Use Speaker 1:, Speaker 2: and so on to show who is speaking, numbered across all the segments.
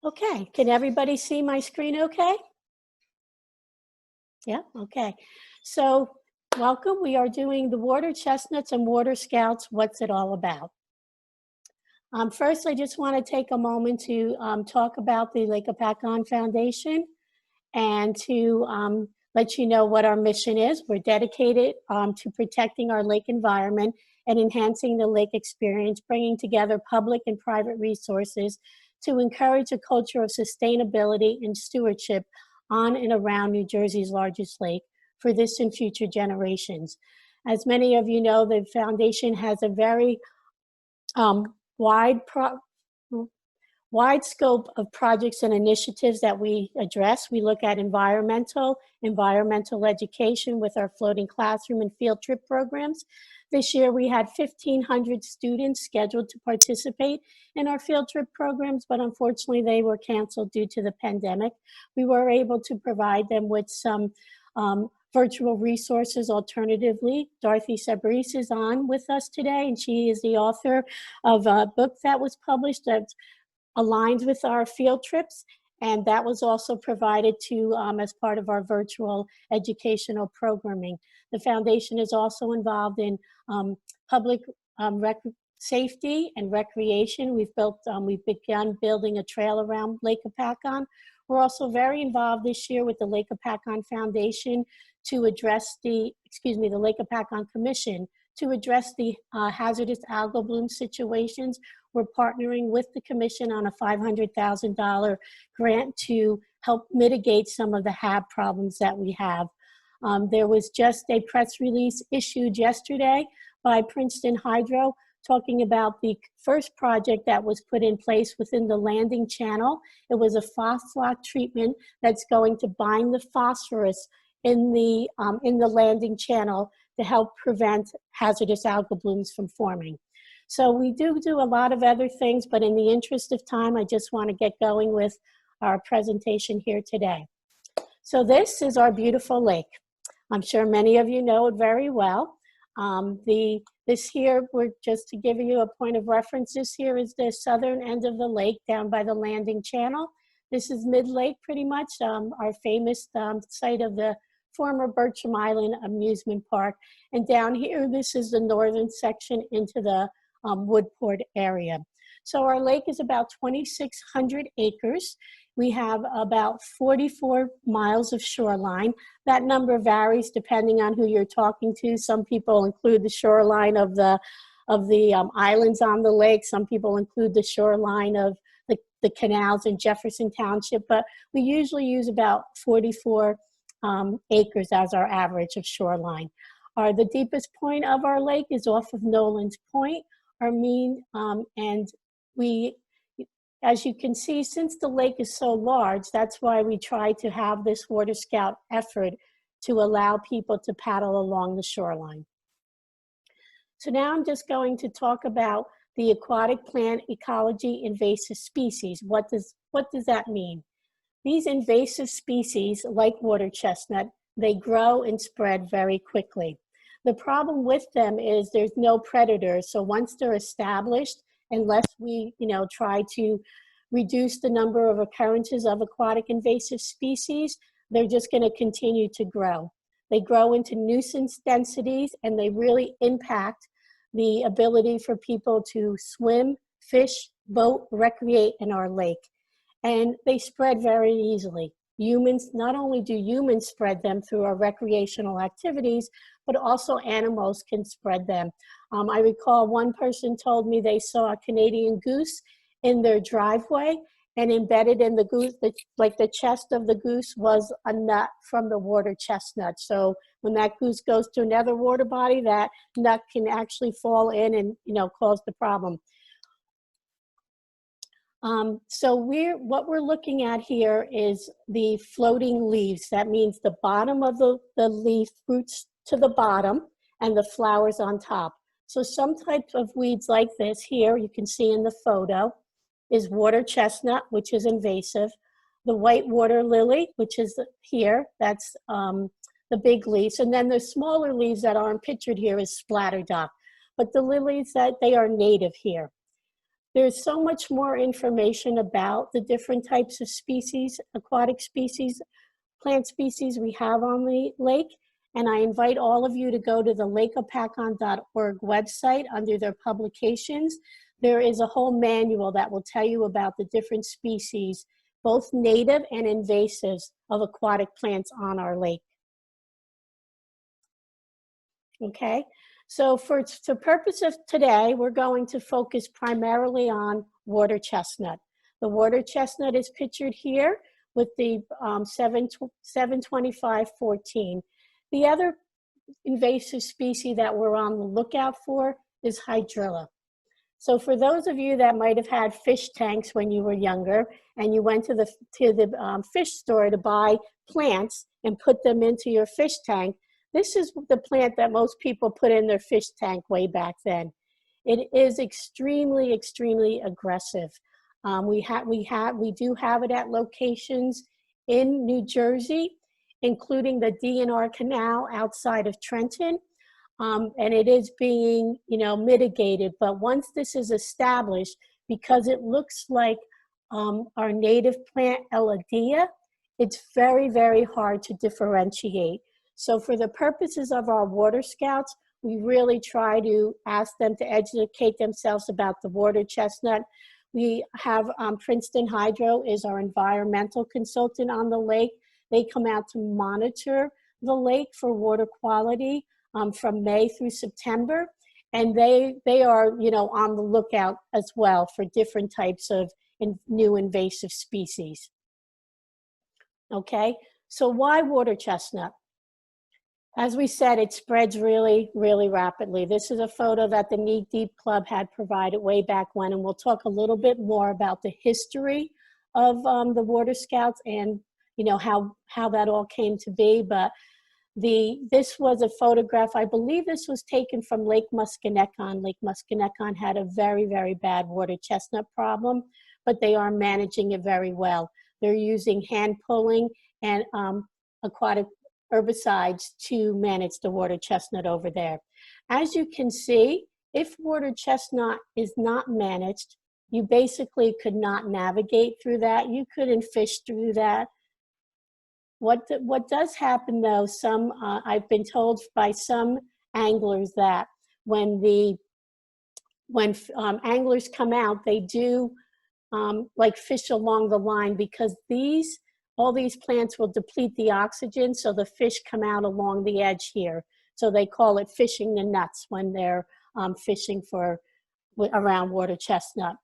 Speaker 1: Okay, can everybody see my screen okay? Yeah, okay. So welcome. We are doing the Water Chestnuts and Water Scouts. What's it all about? First, I just want to take a moment to talk about the Lake Hopatcong Foundation and to let you know what our mission is. We're dedicated to protecting our lake environment and enhancing the lake experience, bringing together public and private resources to encourage a culture of sustainability and stewardship on and around New Jersey's largest lake for this and future generations. As many of you know, the foundation has a very um, wide wide scope of projects and initiatives that we address. We look at environmental education with our floating classroom and field trip programs. This year we had 1,500 students scheduled to participate in our field trip programs, but unfortunately they were canceled due to the pandemic. We were able to provide them with some virtual resources alternatively. Dorothy Sabris is on with us today, and she is the author of a book that was published that's aligned with our field trips, and that was also provided to as part of our virtual educational programming. The foundation is also involved in public safety and recreation. We've begun building a trail around Lake Hopatcong. We're also very involved this year with the Lake Hopatcong Foundation to address the Lake Hopatcong Commission to address the hazardous algal bloom situations. We're partnering with the commission on a $500,000 grant to help mitigate some of the HAB problems that we have. There was just a press release issued yesterday by Princeton Hydro talking about the first project that was put in place within the landing channel. It was a phosphate treatment that's going to bind the phosphorus in the landing channel to help prevent hazardous algal blooms from forming. So we do a lot of other things, but in the interest of time, I just want to get going with our presentation here today. So this is our beautiful lake. I'm sure many of you know it very well. This here, just to give you a point of reference, this here is the southern end of the lake down by the landing channel. This is mid-lake pretty much, our famous site of the former Bertram Island Amusement Park. And down here, this is the northern section into the Woodport area. So our lake is about 2,600 acres. We have about 44 miles of shoreline. That number varies depending on who you're talking to. Some people include the shoreline of the islands on the lake. Some people include the shoreline of the canals in Jefferson Township, but we usually use about 44 acres as our average of shoreline. The deepest point of our lake is off of Nolan's Point. Our mean, and we, as you can see, since the lake is so large, that's why we try to have this Water Scout effort to allow people to paddle along the shoreline. So now I'm just going to talk about the aquatic plant ecology invasive species. What does that mean? These invasive species, like water chestnut, they grow and spread very quickly. The problem with them is there's no predators. So once they're established, unless we try to reduce the number of occurrences of aquatic invasive species, they're just going to continue to grow. They grow into nuisance densities, and they really impact the ability for people to swim, fish, boat, recreate in our lake. And they spread very easily. Humans, not only do humans spread them through our recreational activities, but also animals can spread them. I recall one person told me they saw a Canadian goose in their driveway, and embedded in the goose, like the chest of the goose, was a nut from the water chestnut. So when that goose goes to another water body, that nut can actually fall in and cause the problem. So what we're looking at here is the floating leaves. That means the bottom of the leaf roots to the bottom and the flowers on top. So some types of weeds like this here, you can see in the photo, is water chestnut, which is invasive. The white water lily, which is here, that's the big leaves. And then the smaller leaves that aren't pictured here is splatterdock. But the lilies, they are native here. There's so much more information about the different types of species, aquatic species, plant species we have on the lake. And I invite all of you to go to the lakehopatcong.org website under their publications. There is a whole manual that will tell you about the different species, both native and invasives, of aquatic plants on our lake. Okay, so for the purpose of today, we're going to focus primarily on water chestnut. The water chestnut is pictured here with the 72514. The other invasive species that we're on the lookout for is Hydrailla. So for those of you that might have had fish tanks when you were younger and you went to the fish store to buy plants and put them into your fish tank, this is the plant that most people put in their fish tank way back then. It is extremely, extremely aggressive. We do have it at locations in New Jersey, including the DNR Canal outside of Trenton. And it is being, mitigated. But once this is established, because it looks like our native plant Elodea, it's very, very hard to differentiate. So for the purposes of our water scouts, we really try to ask them to educate themselves about the water chestnut. We have Princeton Hydro is our environmental consultant on the lake. They come out to monitor the lake for water quality from May through September. And they are, on the lookout as well for different types of new invasive species. Okay, so why water chestnut? As we said, it spreads really, really rapidly. This is a photo that the Knee Deep Club had provided way back when, and we'll talk a little bit more about the history of the Water Scouts and how that all came to be. But this was a photograph, I believe this was taken from Lake Musconecon. Lake Musconecon had a very, very bad water chestnut problem, but they are managing it very well. They're using hand pulling and aquatic herbicides to manage the water chestnut over there. As you can see, if water chestnut is not managed, you basically could not navigate through that. You couldn't fish through that. What does happen though, I've been told by some anglers that when anglers come out, they do like fish along the line, because all these plants will deplete the oxygen, so the fish come out along the edge here. So they call it fishing the nuts when they're fishing around water chestnut.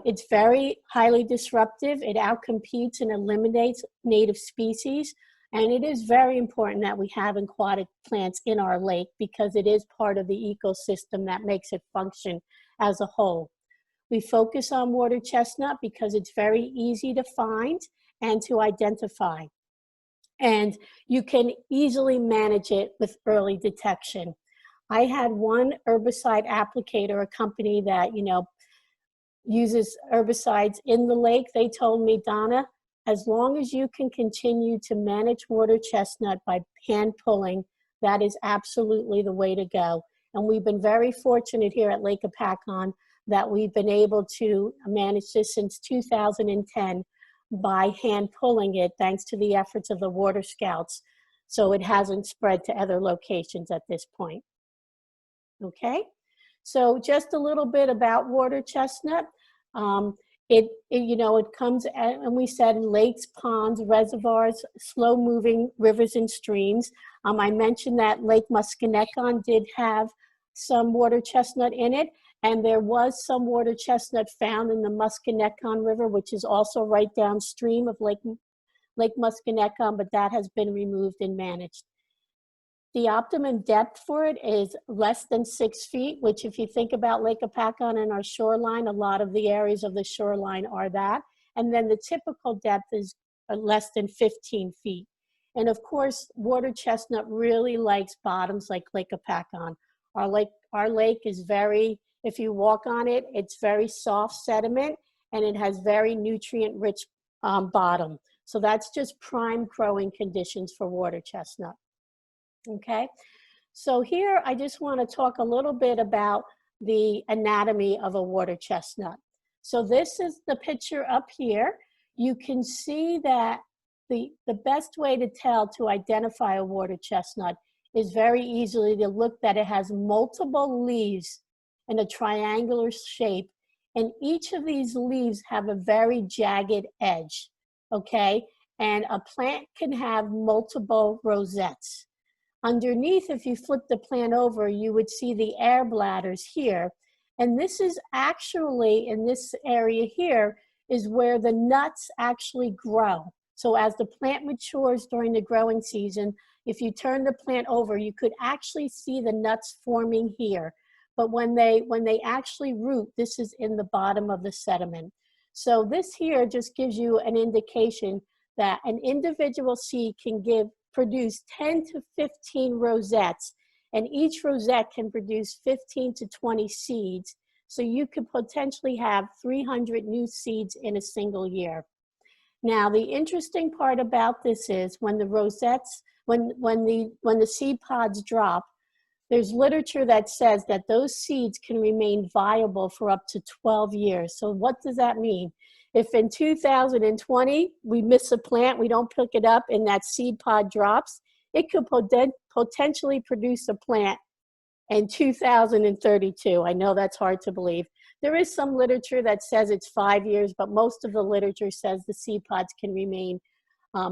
Speaker 1: It's very highly disruptive. It outcompetes and eliminates native species. And it is very important that we have aquatic plants in our lake, because it is part of the ecosystem that makes it function as a whole. We focus on water chestnut because it's very easy to find and to identify. And you can easily manage it with early detection. I had one herbicide applicator, a company that, uses herbicides in the lake. They told me, Donna, as long as you can continue to manage water chestnut by hand pulling, that is absolutely the way to go. And we've been very fortunate here at Lake Hopatcong that we've been able to manage this since 2010 by hand pulling it, thanks to the efforts of the Water Scouts. So it hasn't spread to other locations at this point. Okay, so just a little bit about water chestnut. It comes, and we said, in lakes, ponds, reservoirs, slow-moving rivers and streams. I mentioned that Lake Musconecon did have some water chestnut in it, and there was some water chestnut found in the Musconecon River, which is also right downstream of Lake Musconecon, but that has been removed and managed. The optimum depth for it is less than 6 feet, which, if you think about Lake Hopatcong and our shoreline, a lot of the areas of the shoreline are that. And then the typical depth is less than 15 feet. And of course, water chestnut really likes bottoms like Lake Hopatcong. Our lake is very, if you walk on it, it's very soft sediment, and it has very nutrient-rich bottom. So that's just prime growing conditions for water chestnut. Okay, so here I just want to talk a little bit about the anatomy of a water chestnut. So this is the picture up here. You can see that the best way to tell, to identify a water chestnut, is very easily to look that it has multiple leaves in a triangular shape, and each of these leaves have a very jagged edge, okay? And a plant can have multiple rosettes. Underneath, if you flip the plant over, you would see the air bladders here. And this is actually, in this area here, is where the nuts actually grow. So as the plant matures during the growing season, if you turn the plant over, you could actually see the nuts forming here. But when they actually root, this is in the bottom of the sediment. So this here just gives you an indication that an individual seed can produce 10 to 15 rosettes, and each rosette can produce 15 to 20 seeds. So you could potentially have 300 new seeds in a single year. Now, the interesting part about this is when the rosettes, when the seed pods drop, there's literature that says that those seeds can remain viable for up to 12 years. So what does that mean? If in 2020 we miss a plant, we don't pick it up, and that seed pod drops, it could potentially produce a plant in 2032. I know that's hard to believe. There is some literature that says it's 5 years, but most of the literature says the seed pods can remain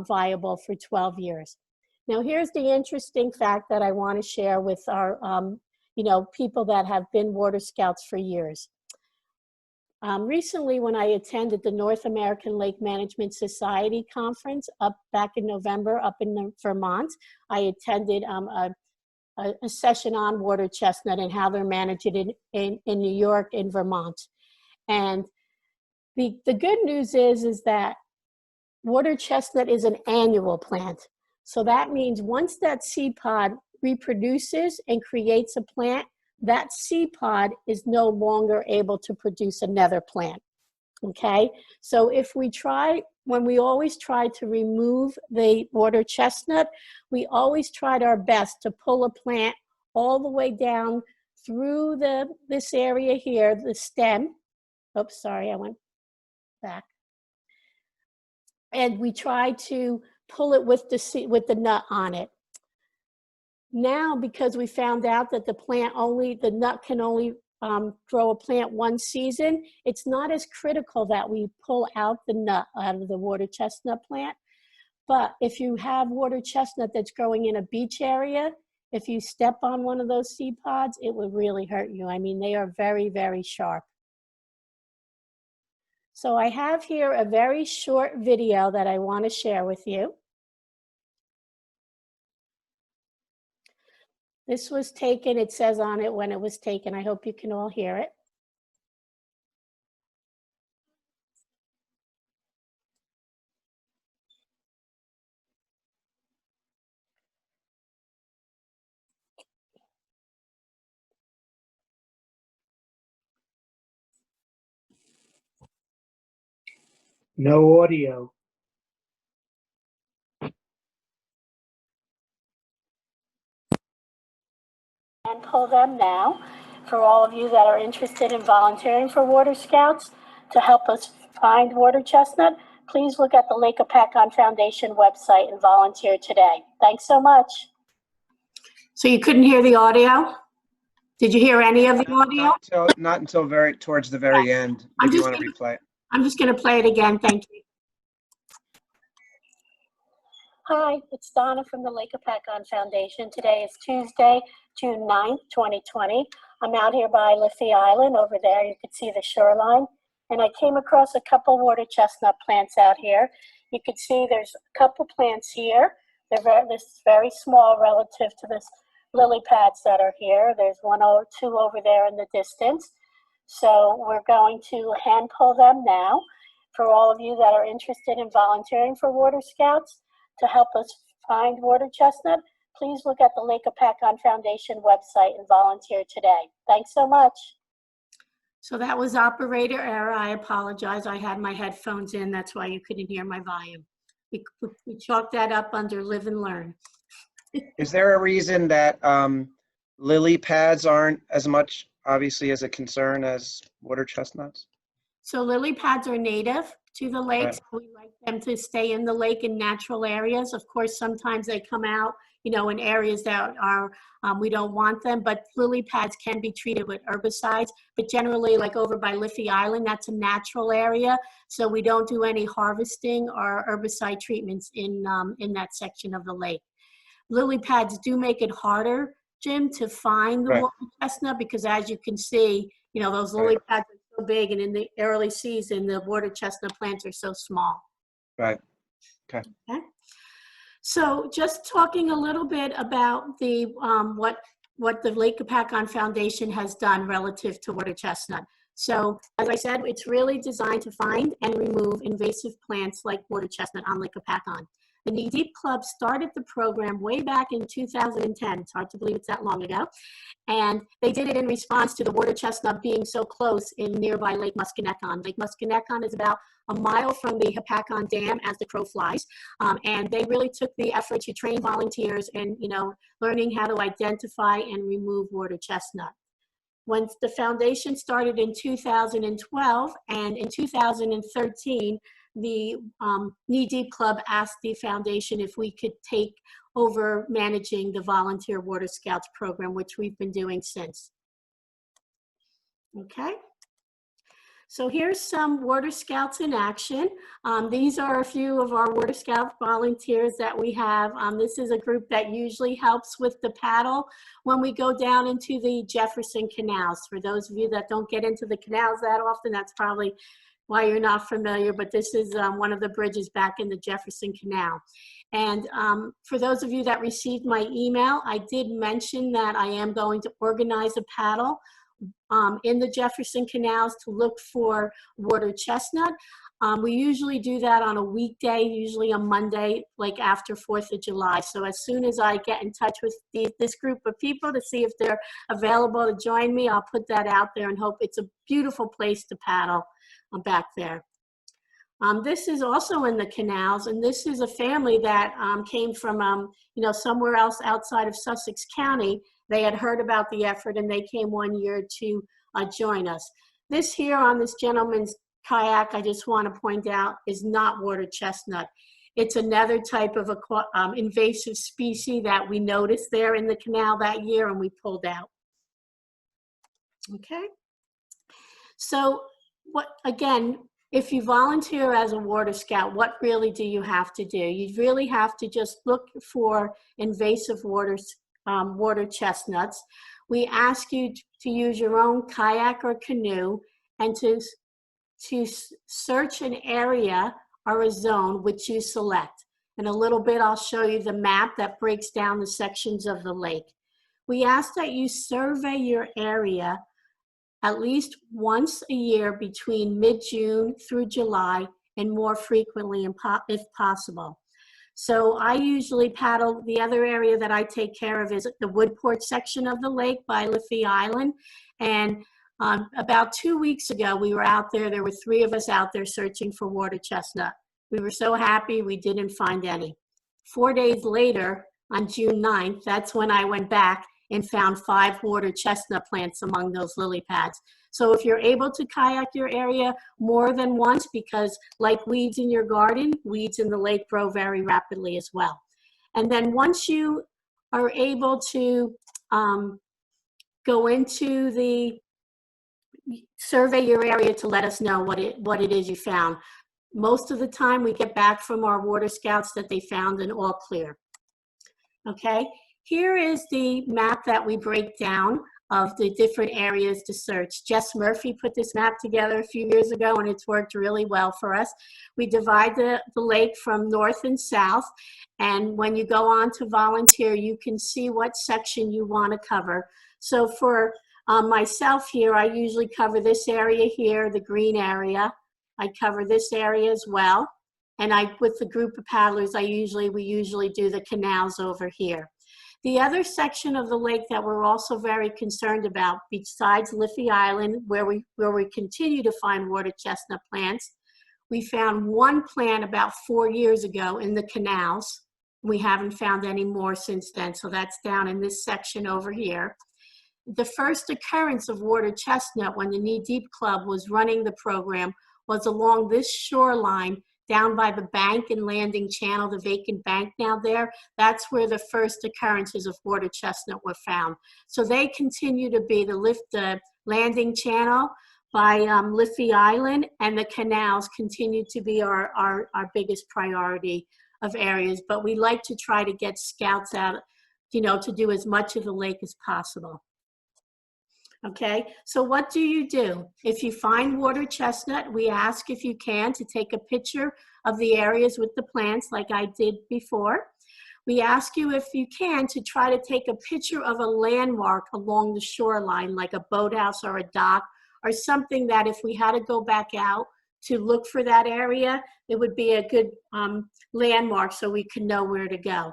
Speaker 1: viable for 12 years. Now, here's the interesting fact that I want to share with our people that have been Water Scouts for years. Recently, when I attended the North American Lake Management Society conference back in November up in Vermont, I attended a session on water chestnut and how they're managing it in New York and Vermont. And the good news is that water chestnut is an annual plant. So that means once that seed pod reproduces and creates a plant, that seed pod is no longer able to produce another plant, okay? So when we always try to remove the water chestnut, we always tried our best to pull a plant all the way down through this area here, the stem. Oops, sorry, I went back. And we tried to pull it with the nut on it. Now, because we found out that the nut can only grow a plant one season, it's not as critical that we pull out the nut out of the water chestnut plant. But if you have water chestnut that's growing in a beach area, if you step on one of those seed pods, it will really hurt you. I mean, they are very, very sharp. So I have here a very short video that I want to share with you. This was taken, it says on it when it was taken. I hope you can all hear it.
Speaker 2: No audio.
Speaker 1: And pull them now. For all of you that are interested in volunteering for Water Scouts to help us find water chestnut, please look at the Lake Hopatcong Foundation website and volunteer today. Thanks so much. So you couldn't hear the audio? Did you hear any of the audio?
Speaker 2: Not until towards the very end. Maybe you want to replay it.
Speaker 1: I'm just going to play it again. Thank you. Hi, it's Donna from the Lake Hopatcong Foundation. Today is Tuesday, June 9th, 2020. I'm out here by Liffey Island. Over there, you can see the shoreline. And I came across a couple water chestnut plants out here. You can see there's a couple plants here. This is very small relative to the lily pads that are here. There's one or two over there in the distance. So we're going to hand pull them now. For all of you that are interested in volunteering for Water Scouts to help us find water chestnut, please look at the Lake Hopatcong Foundation website and volunteer today. Thanks so much. So that was operator error. I apologize. I had my headphones in. That's why you couldn't hear my volume. We chalked that up under live and learn.
Speaker 2: Is there a reason that lily pads aren't as much obviously as a concern as water chestnuts?
Speaker 1: So lily pads are native to the lake,
Speaker 2: Right,
Speaker 1: so we like them to stay in the lake in natural areas. Of course, sometimes they come out, you know, in areas that are, we don't want them, but lily pads can be treated with herbicides, but generally like over by Liffey Island, that's a natural area. So we don't do any harvesting or herbicide treatments in that section of the lake. Lily pads do make it harder, Jim, to find the
Speaker 2: right,
Speaker 1: water chestnut because as you can see, you know, those
Speaker 2: right,
Speaker 1: lily pads are so big and in the early season, the water chestnut plants are so small.
Speaker 2: right. Okay.
Speaker 1: Okay. So just talking a little bit about the what the Lake Hopatcong Foundation has done relative to water chestnut. So as I said, it's really designed to find and remove invasive plants like water chestnut on Lake Hopatcong. The Knee Deep Club started the program way back in 2010. It's hard to believe it's that long ago. And they did it in response to the water chestnut being so close in nearby Lake Musconetcong. Lake Musconetcong is about a mile from the Hopatcong Dam as the crow flies. And they really took the effort to train volunteers and, you know, learning how to identify and remove water chestnut. Once the foundation started in 2012 and in 2013, the Knee Deep Club asked the foundation if we could take over managing the Volunteer Water Scouts program, which we've been doing since. Okay. So here's some Water Scouts in action. These are a few of our Water Scout volunteers that we have. This is a group that usually helps with the paddle when we go down into the Jefferson canals. For those of you that don't get into the canals that often, that's probably why you're not familiar, but this is one of the bridges back in the Jefferson Canal. And for those of you that received my email, I did mention that I am going to organize a paddle in the Jefferson canals to look for water chestnut. We usually do that on a weekday, usually a Monday, like after 4th of July. So as soon as I get in touch with this group of people to see if they're available to join me, I'll put that out there and hope it's a beautiful place to paddle back there. This is also in the canals, and this is a family that came from, you know, somewhere else outside of Sussex County. They had heard about the effort, and they came one year to join us. This here on this gentleman's kayak, I just want to point out, is not water chestnut. It's another type of invasive species that we noticed there in the canal that year, and we pulled out. Okay. So what, again, if you volunteer as a water scout, what really do you have to do? You really have to just look for invasive water chestnuts. We ask you to use your own kayak or canoe and to search an area or a zone which you select. In a little bit, I'll show you the map that breaks down the sections of the lake. We ask that you survey your area at least once a year between mid-June through July and more frequently if possible. So I usually paddle, the other area that I take care of is the Woodport section of the lake by Liffey Island. And about 2 weeks ago, we were out there, there were 3 of us out there searching for water chestnut. We were so happy we didn't find any. 4 days later, on June 9th, that's when I went back and found 5 water chestnut plants among those lily pads. So if you're able to kayak your area more than once, because like weeds in your garden, weeds in the lake grow very rapidly as well. And then once you are able to go into the survey your area to let us know what it is you found. Most of the time we get back from our water scouts that they found an all clear. Okay. Here is the map that we break down of the different areas to search. Jess Murphy put this map together a few years ago and it's worked really well for us. We divide the lake from north and south, and when you go on to volunteer, you can see what section you want to cover. So for myself here, I usually cover this area here, the green area. I cover this area as well. And with the group of paddlers, we usually do the canals over here. The other section of the lake that we're also very concerned about, besides Liffey Island, where we continue to find water chestnut plants, we found one plant about 4 years ago in the canals. We haven't found any more since then, so that's down in this section over here. the first occurrence of water chestnut when the Knee Deep Club was running the program was along this shoreline down by the bank and landing channel, the vacant bank now there. That's where the first occurrences of water chestnut were found. So they continue to be the landing channel by Liffey Island, and the canals continue to be our biggest priority of areas. But we like to try to get scouts out, you know, to do as much of the lake as possible. Okay, so what do? If you find water chestnut, we ask if you can to take a picture of the areas with the plants like I did before. We ask you if you can to try to take a picture of a landmark along the shoreline, like a boathouse or a dock or something that if we had to go back out to look for that area, it would be a good landmark so we could know where to go.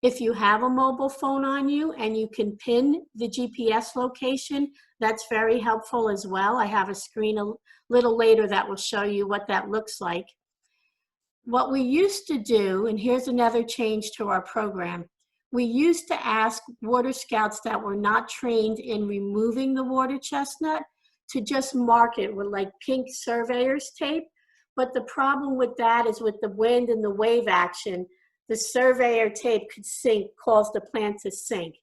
Speaker 1: If you have a mobile phone on you and you can pin the GPS location, that's very helpful as well. I have a screen a little later that will show you what that looks like. What we used to do, and here's another change to our program, we used to ask water scouts that were not trained in removing the water chestnut to just mark it with like pink surveyor's tape. But the problem with that is with the wind and the wave action, the surveyor tape could sink, cause the plant to sink.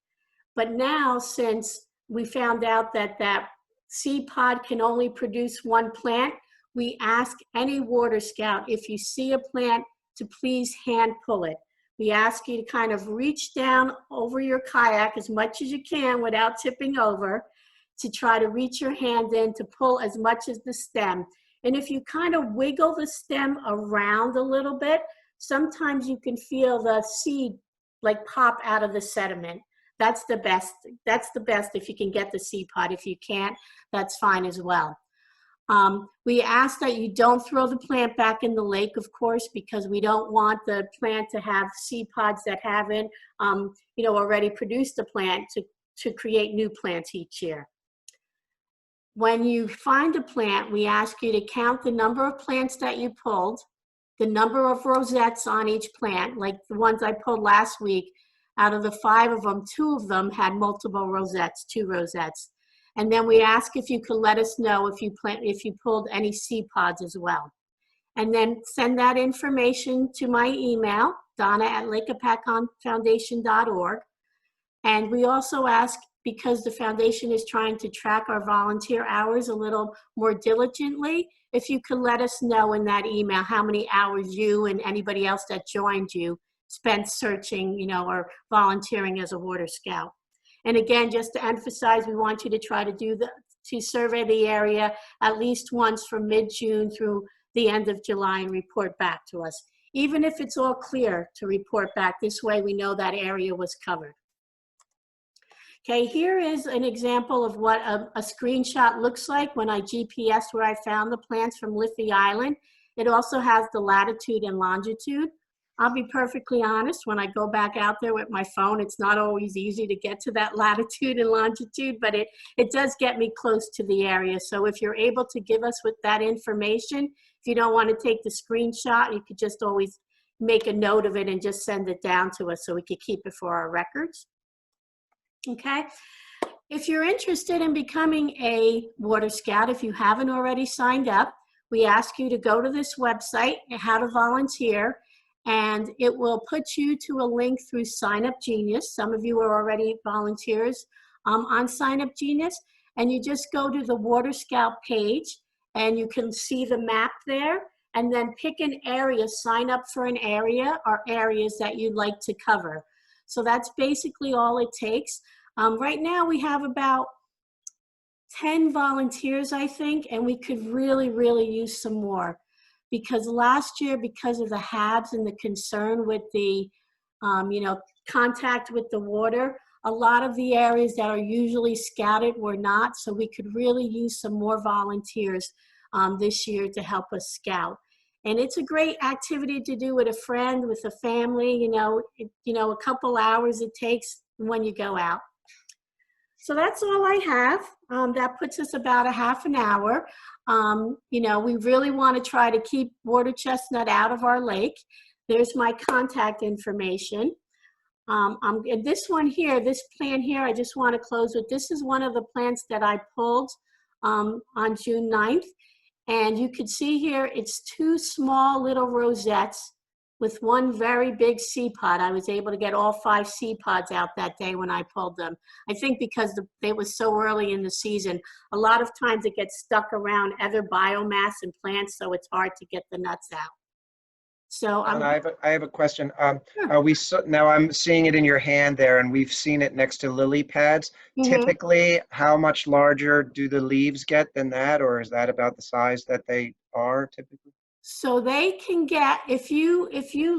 Speaker 1: But now, since we found out that that seed pod can only produce one plant, we ask any water scout, if you see a plant, to please hand pull it. We ask you to kind of reach down over your kayak as much as you can without tipping over, to try to reach your hand in to pull as much as the stem. And if you kind of wiggle the stem around a little bit, sometimes you can feel the seed like pop out of the sediment. That's the best. That's the best if you can get the seed pod. If you can't, that's fine as well. We ask that you don't throw the plant back in the lake, of course, because we don't want the plant to have seed pods that haven't, already produced a plant to create new plants each year. When you find a plant, we ask you to count the number of plants that you pulled, the number of rosettes on each plant, like the ones I pulled last week. Out of the 5 of them, 2 of them had multiple rosettes, 2 rosettes. And then we ask if you could let us know if you pulled any seed pods as well. And then send that information to my email, donna@lakehopatcongfoundation.org. And we also ask, because the foundation is trying to track our volunteer hours a little more diligently, if you could let us know in that email how many hours you and anybody else that joined you spent searching, or volunteering as a water scout. And again, just to emphasize, we want you to try to survey the area at least once from mid-June through the end of July and report back to us. Even if it's all clear, to report back. This way we know that area was covered. Okay, here is an example of what a screenshot looks like when I GPS where I found the plants from Liffey Island. It also has the latitude and longitude. I'll be perfectly honest, when I go back out there with my phone, it's not always easy to get to that latitude and longitude, but it does get me close to the area. So if you're able to give us with that information, if you don't want to take the screenshot, you could just always make a note of it and just send it down to us so we could keep it for our records. Okay. If you're interested in becoming a water scout, if you haven't already signed up, we ask you to go to this website, How to Volunteer, and it will put you to a link through Sign Up Genius. Some of you are already volunteers on Sign Up Genius, and you just go to the Water Scout page, and you can see the map there, and then pick an area, sign up for an area or areas that you'd like to cover. So that's basically all it takes. Right now we have about 10 volunteers, I think, and we could really, really use some more. Because last year, because of the HABs and the concern with the, contact with the water, a lot of the areas that are usually scouted were not. So we could really use some more volunteers this year to help us scout. And it's a great activity to do with a friend, with a family, a couple hours it takes when you go out. So that's all I have. That puts us about a half an hour. We really want to try to keep water chestnut out of our lake. There's my contact information. And this one here, this plant here, I just want to close with. This is one of the plants that I pulled on June 9th. And you can see here, it's two small little rosettes with one very big seed pod. I was able to get all 5 seed pods out that day when I pulled them. I think because they was so early in the season, a lot of times it gets stuck around other biomass and plants, so it's hard to get the nuts out. So
Speaker 2: And I have a question.
Speaker 1: Sure.
Speaker 2: Are we now I'm seeing it in your hand there, and we've seen it next to lily pads. Typically, how much larger do the leaves get than that, or is that about the size that they are typically?
Speaker 1: So they can get, if you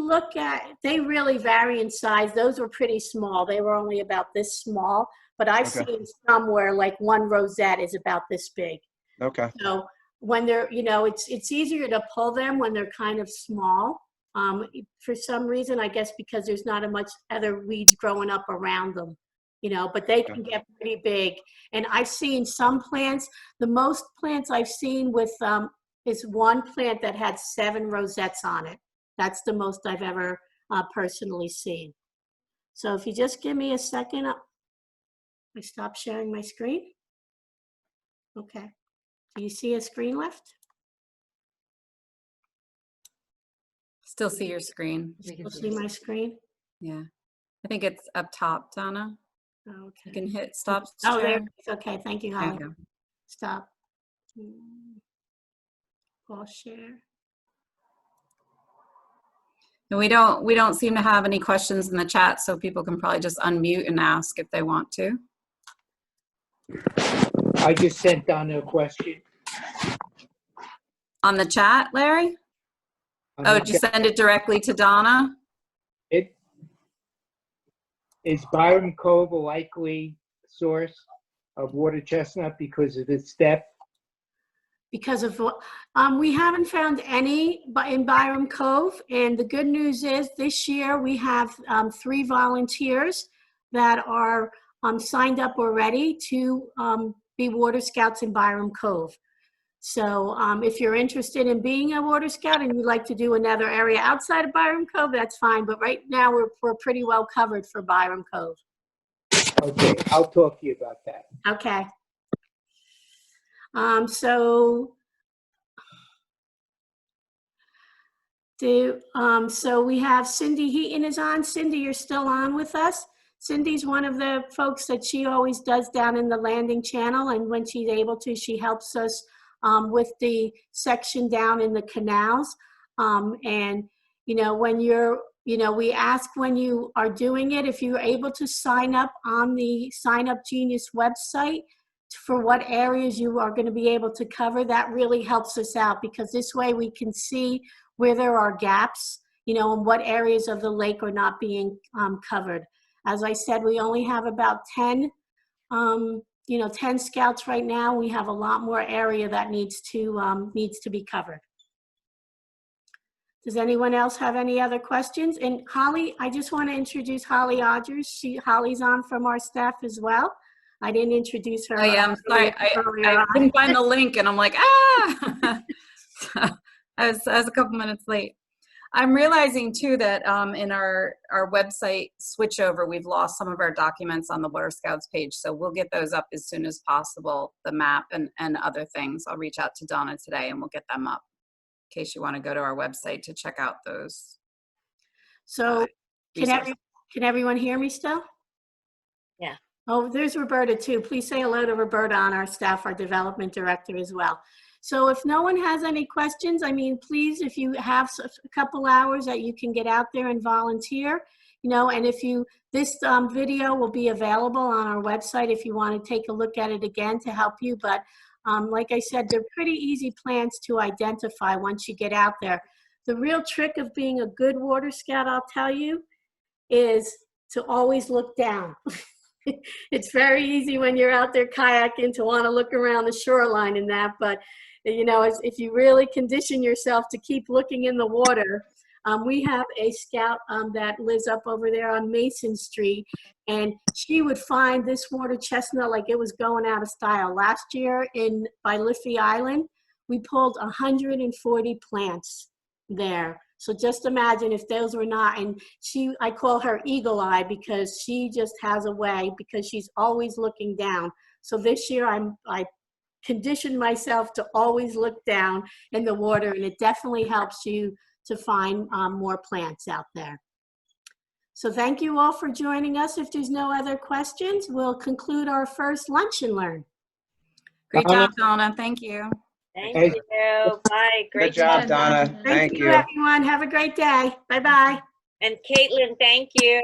Speaker 1: look at, they really vary in size. Those were pretty small. They were only about this small, but I've
Speaker 2: Okay.
Speaker 1: seen some where like one rosette is about this big.
Speaker 2: Okay.
Speaker 1: So when they're, it's easier to pull them when they're kind of small. For some reason, I guess because there's not as much other weeds growing up around them, but they can get pretty big. And I've seen some plants, the most plants I've seen with, is one plant that had 7 rosettes on it. That's the most I've ever personally seen. So if you just give me a second, I stop sharing my screen. Okay. Do you see a screen left?
Speaker 3: Still see your screen.
Speaker 1: Still see my screen?
Speaker 3: Yeah. I think it's up top, Donna.
Speaker 1: Okay.
Speaker 3: You can hit stop
Speaker 1: Oh, there
Speaker 3: share.
Speaker 1: it is. Okay, thank you,
Speaker 3: There
Speaker 1: Holly.
Speaker 3: you go.
Speaker 1: Stop. Pause share.
Speaker 3: And we don't seem to have any questions in the chat, so people can probably just unmute and ask if they want to.
Speaker 4: I just sent down a question.
Speaker 3: On the chat, Larry? Oh, did you send it directly to Donna?
Speaker 4: It is Byram Cove a likely source of water chestnut because of its depth?
Speaker 1: Because of we haven't found any in Byram Cove, and the good news is this year we have 3 volunteers that are signed up already to be water scouts in Byram Cove. So if you're interested in being a water scout and you'd like to do another area outside of Byram Cove, that's fine. But right now we're pretty well covered for Byram Cove.
Speaker 4: Okay, I'll talk to you about that.
Speaker 1: Okay. So we have Cindy Heaton is on. Cindy, you're still on with us. Cindy's one of the folks that she always does down in the landing channel, and when she's able to, she helps us with the section down in the canals. And when you're, we ask when you are doing it, if you're able to sign up on the Sign Up Genius website for what areas you are going to be able to cover. That really helps us out, because this way we can see where there are gaps, and what areas of the lake are not being covered. As I said, we only have about 10 scouts right now. We have a lot more area that needs to be covered. Does anyone else have any other questions? And Holly, I just want to introduce Holly Odgers. Holly's on from our staff as well. I didn't introduce her.
Speaker 3: Oh yeah, I'm sorry. I couldn't find the link, and I'm like, ah. I was a couple minutes late. I'm realizing too that in our website switchover, we've lost some of our documents on the Water Scouts page. So we'll get those up as soon as possible, the map and other things. I'll reach out to Donna today and we'll get them up in case you want to go to our website to check out those.
Speaker 1: So can everyone hear me still?
Speaker 5: Yeah.
Speaker 1: Oh, there's Roberta too. Please say hello to Roberta on our staff, our development director as well. So if no one has any questions, I mean, please, if you have a couple hours that you can get out there and volunteer, and if this video will be available on our website if you want to take a look at it again to help you. But like I said, they're pretty easy plants to identify once you get out there. The real trick of being a good water scout, I'll tell you, is to always look down. It's very easy when you're out there kayaking to want to look around the shoreline and that, but if you really condition yourself to keep looking in the water, we have a scout that lives up over there on Mason Street, and she would find this water chestnut like it was going out of style. Last year by Liffey Island, we pulled 140 plants there. So just imagine if those were not, and I call her Eagle Eye because she just has a way, because she's always looking down. So this year I conditioned myself to always look down in the water, and it definitely helps you to find more plants out there. So thank you all for joining us. If there's no other questions, we'll conclude our first Lunch and Learn.
Speaker 3: Great job, Donna. Thank you.
Speaker 5: Thank you. Bye. Great
Speaker 2: Good job, Donna.
Speaker 1: Thank you, everyone. Have a great day. Bye-bye.
Speaker 5: And Caitlin, thank you.